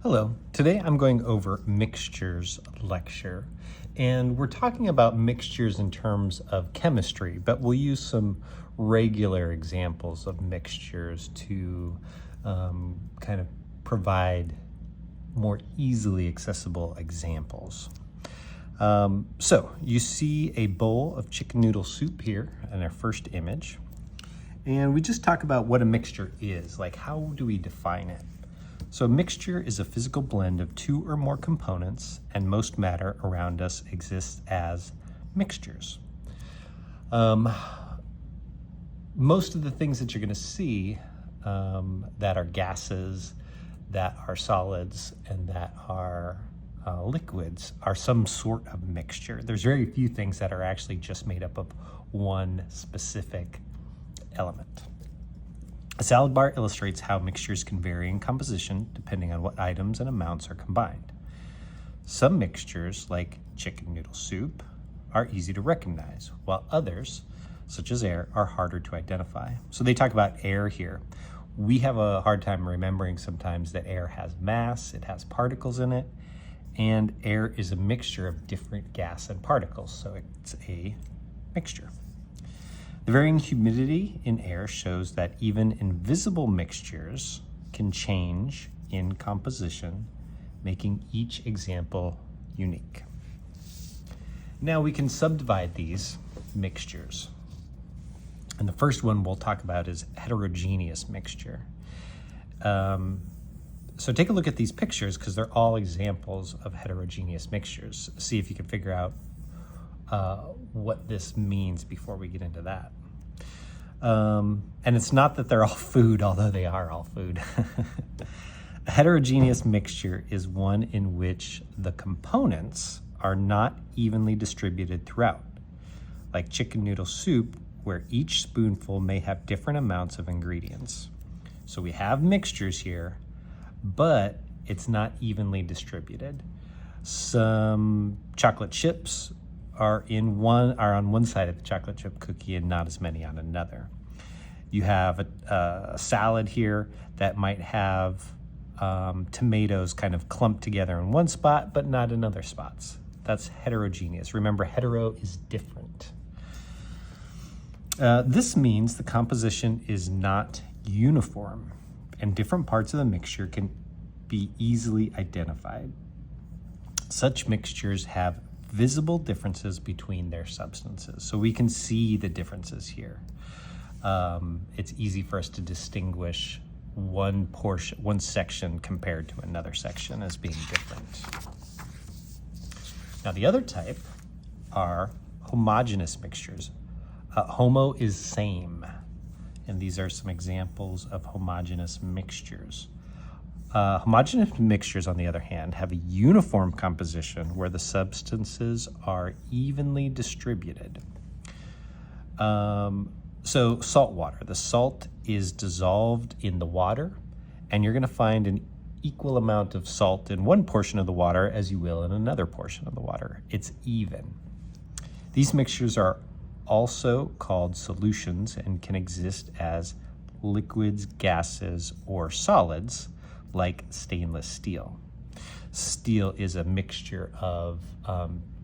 Hello, today I'm going over mixtures lecture, and we're talking about mixtures in terms of chemistry, but we'll use some regular examples of mixtures to kind of provide more easily accessible examples. So you see a bowl of chicken noodle soup here in our first image, and we just talk about what a mixture is, like how do we define it? So a mixture is a physical blend of two or more components, and most matter around us exists as mixtures. Most of the things that you're going to see that are gases, that are solids, and that are liquids are some sort of mixture. There's very few things that are actually just made up of one specific element. A salad bar illustrates how mixtures can vary in composition depending on what items and amounts are combined. Some mixtures, like chicken noodle soup, are easy to recognize, while others, such as air, are harder to identify. So they talk about air here. We have a hard time remembering sometimes that air has mass, it has particles in it, and air is a mixture of different gas and particles, so it's a mixture. The varying humidity in air shows that even invisible mixtures can change in composition, making each example unique. Now we can subdivide these mixtures. And the first one we'll talk about is heterogeneous mixture. So take a look at these pictures because they're all examples of heterogeneous mixtures. See if you can figure out what this means before we get into that. And it's not that they're all food, although they are all food. A heterogeneous mixture is one in which the components are not evenly distributed throughout, like chicken noodle soup, where each spoonful may have different amounts of ingredients. So we have mixtures here, but it's not evenly distributed. Some chocolate chips are on one side of the chocolate chip cookie and not as many on another. You have a salad here that might have tomatoes kind of clumped together in one spot, but not in other spots. That's heterogeneous. Remember, hetero is different. This means the composition is not uniform, and different parts of the mixture can be easily identified. Such mixtures have visible differences between their substances. So we can see the differences here. It's easy for us to distinguish one section compared to another section as being different. Now the other type are homogeneous mixtures. Homo is same, and these are some examples of homogeneous mixtures. Homogeneous mixtures, on the other hand, have a uniform composition where the substances are evenly distributed. So salt water. The salt is dissolved in the water, and you're going to find an equal amount of salt in one portion of the water as you will in another portion of the water. It's even. These mixtures are also called solutions and can exist as liquids, gases, or solids, like stainless steel. Steel is a mixture of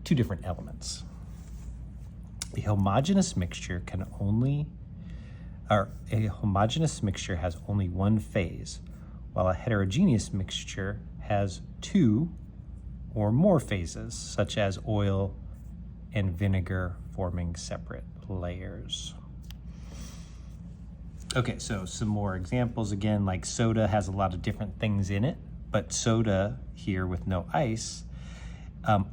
two different elements. A homogeneous mixture has only one phase, while a heterogeneous mixture has two or more phases, such as oil and vinegar forming separate layers. Okay, so some more examples again, like soda has a lot of different things in it, but soda here with no ice,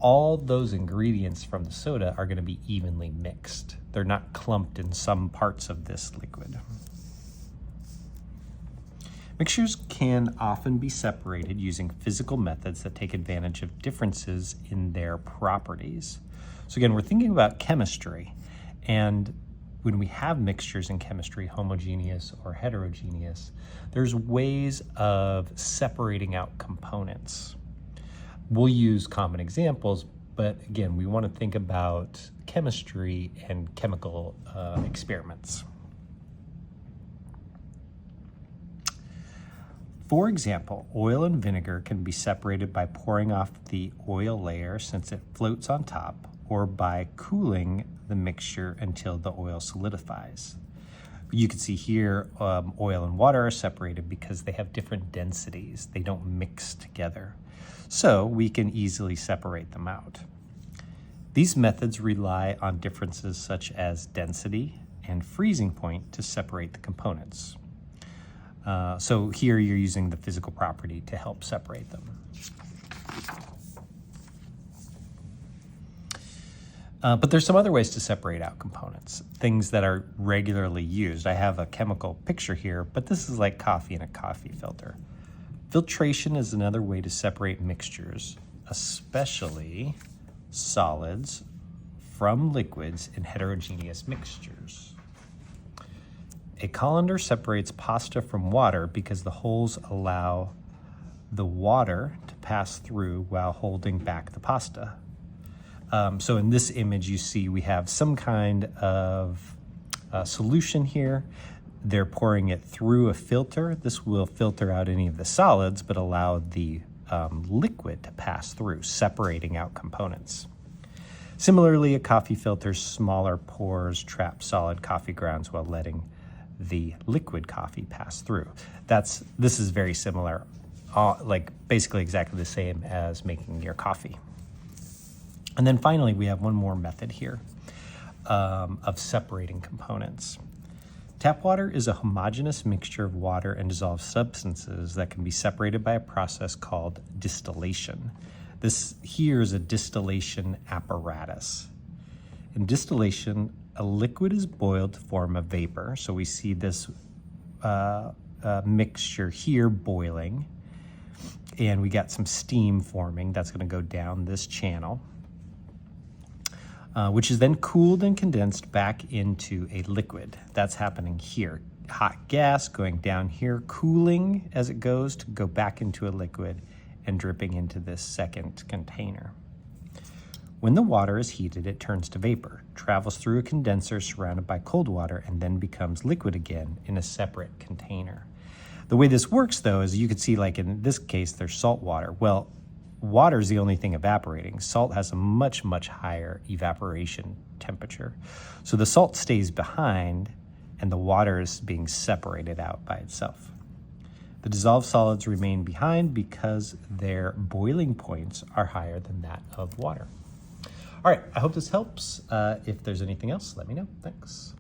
all those ingredients from the soda are going to be evenly mixed. They're not clumped in some parts of this liquid. Mixtures can often be separated using physical methods that take advantage of differences in their properties. So again, we're thinking about chemistry, and when we have mixtures in chemistry, homogeneous or heterogeneous, there's ways of separating out components. We'll use common examples, but again, we want to think about chemistry and chemical experiments. For example, oil and vinegar can be separated by pouring off the oil layer since it floats on top, or by cooling the mixture until the oil solidifies. You can see here oil and water are separated because they have different densities. They don't mix together. So we can easily separate them out. These methods rely on differences such as density and freezing point to separate the components. So here you're using the physical property to help separate them. But there's some other ways to separate out components, things that are regularly used. I have a chemical picture here, but this is like coffee in a coffee filter. Filtration is another way to separate mixtures, especially solids, from liquids in heterogeneous mixtures. A colander separates pasta from water because the holes allow the water to pass through while holding back the pasta. So in this image, you see we have some kind of solution here. They're pouring it through a filter. This will filter out any of the solids, but allow the liquid to pass through, separating out components. Similarly, a coffee filter's smaller pores trap solid coffee grounds while letting the liquid coffee pass through. This is very similar, like basically exactly the same as making your coffee. And then finally, we have one more method here of separating components. Tap water is a homogeneous mixture of water and dissolved substances that can be separated by a process called distillation. This here is a distillation apparatus. In distillation, a liquid is boiled to form a vapor. So we see this mixture here boiling, and we got some steam forming. That's going to go down this channel, which is then cooled and condensed back into a liquid. That's happening here. Hot gas going down here, cooling as it goes to go back into a liquid and dripping into this second container. When the water is heated, it turns to vapor, travels through a condenser surrounded by cold water, and then becomes liquid again in a separate container. The way this works, though, is you can see, like in this case, there's salt water. Well, water is the only thing evaporating. Salt has a much, much higher evaporation temperature. So the salt stays behind and the water is being separated out by itself. The dissolved solids remain behind because their boiling points are higher than that of water. All right, I hope this helps. If there's anything else, let me know. Thanks.